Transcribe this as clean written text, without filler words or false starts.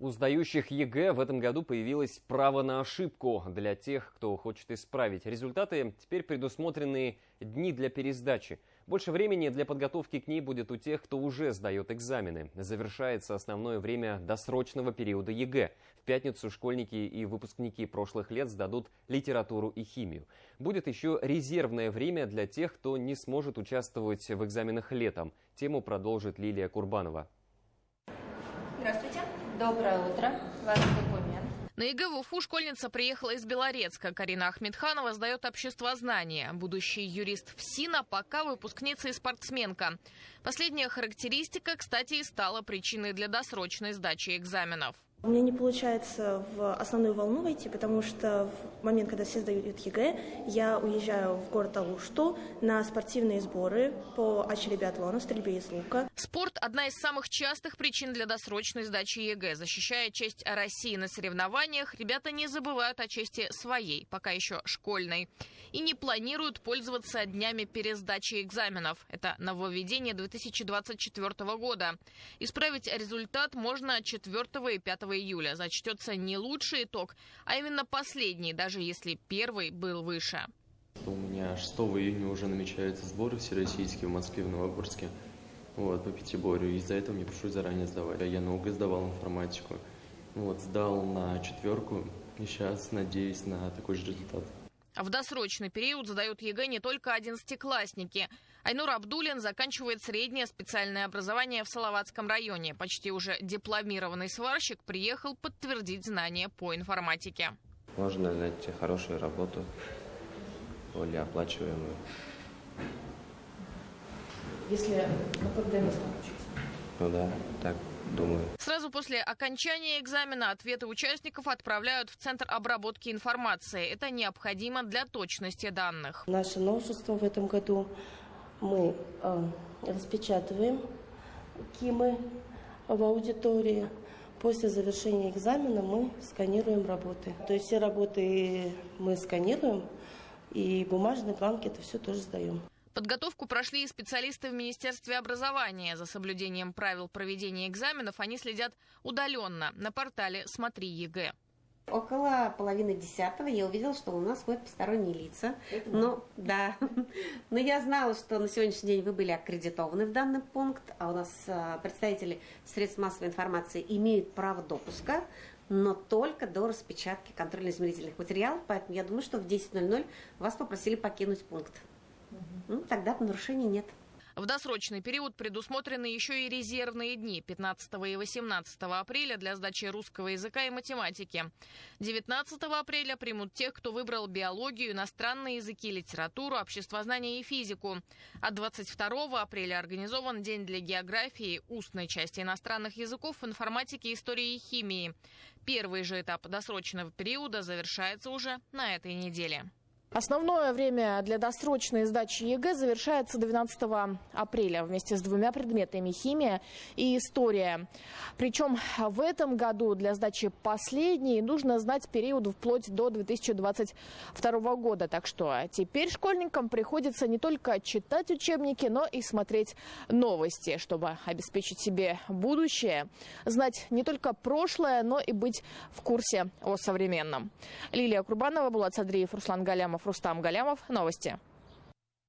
У сдающих ЕГЭ в этом году появилось право на ошибку для тех, кто хочет исправить результаты. Теперь предусмотрены дни для пересдачи. Больше времени для подготовки к ней будет у тех, кто уже сдает экзамены. Завершается основное время досрочного периода ЕГЭ. В пятницу школьники и выпускники прошлых лет сдадут литературу и химию. Будет еще резервное время для тех, кто не сможет участвовать в экзаменах летом. Тему продолжит Лилия Курбанова. Здравствуйте. Доброе утро. Ваш документ. На ЕГЭ в Уфу школьница приехала из Белорецка. Карина Ахмедханова сдает обществознание. Будущий юрист ФСИНа пока выпускница и спортсменка. Последняя характеристика, кстати, и стала причиной для досрочной сдачи экзаменов. У меня не получается в основную волну войти, потому что в момент, когда все сдают ЕГЭ, я уезжаю в город Алушту на спортивные сборы по ачеле-биатлону, стрельбе из лука. Спорт – одна из самых частых причин для досрочной сдачи ЕГЭ. Защищая честь России на соревнованиях, ребята не забывают о чести своей, пока еще школьной. И не планируют пользоваться днями пересдачи экзаменов. Это нововведение 2024 года. Исправить результат можно 4 и 5 июля. Зачтется не лучший итог, а именно последний, даже если первый был выше. У меня 6 июня уже намечаются сборы всероссийские в Москве, в Новогорске, по пятиборью. Из-за этого мне пришлось заранее сдавать. Я на ОГЭ сдавал информатику. Сдал на 4 и сейчас надеюсь на такой же результат. В досрочный период сдают ЕГЭ не только одиннадцатиклассники. Айнур Абдулин заканчивает среднее специальное образование в Салаватском районе. Почти уже дипломированный сварщик приехал подтвердить знания по информатике. Можно найти хорошую работу, более оплачиваемую. Если на ПГД учиться. Да, так думаю. Сразу после окончания экзамена ответы участников отправляют в Центр обработки информации. Это необходимо для точности данных. Наше новшество в этом году – мы распечатываем КИМы в аудитории. После завершения экзамена мы сканируем работы. То есть все работы мы сканируем, и бумажные бланки это все тоже сдаем. Подготовку прошли и специалисты в Министерстве образования. За соблюдением правил проведения экзаменов они следят удаленно на портале «Смотри ЕГЭ». Около половины 10-го я увидела, что у нас ходят посторонние лица. Но я знала, что на сегодняшний день вы были аккредитованы в данный пункт, а у нас представители средств массовой информации имеют право допуска, но только до распечатки контрольно-измерительных материалов. Поэтому я думаю, что в 10:00 вас попросили покинуть пункт. Тогда нарушений нет. В досрочный период предусмотрены еще и резервные дни 15 и 18 апреля для сдачи русского языка и математики. 19 апреля примут тех, кто выбрал биологию, иностранные языки, литературу, обществознание и физику. А 22 апреля организован день для географии, устной части иностранных языков, информатики, истории и химии. Первый же этап досрочного периода завершается уже на этой неделе. Основное время для досрочной сдачи ЕГЭ завершается 12 апреля вместе с 2 предметами – химия и история. Причем в этом году для сдачи последней нужно знать период вплоть до 2022 года. Так что теперь школьникам приходится не только читать учебники, но и смотреть новости, чтобы обеспечить себе будущее, знать не только прошлое, но и быть в курсе о современном. Лилия Курбанова, Булат Садриев, Руслан Галямов, Рустам Галямов. Новости.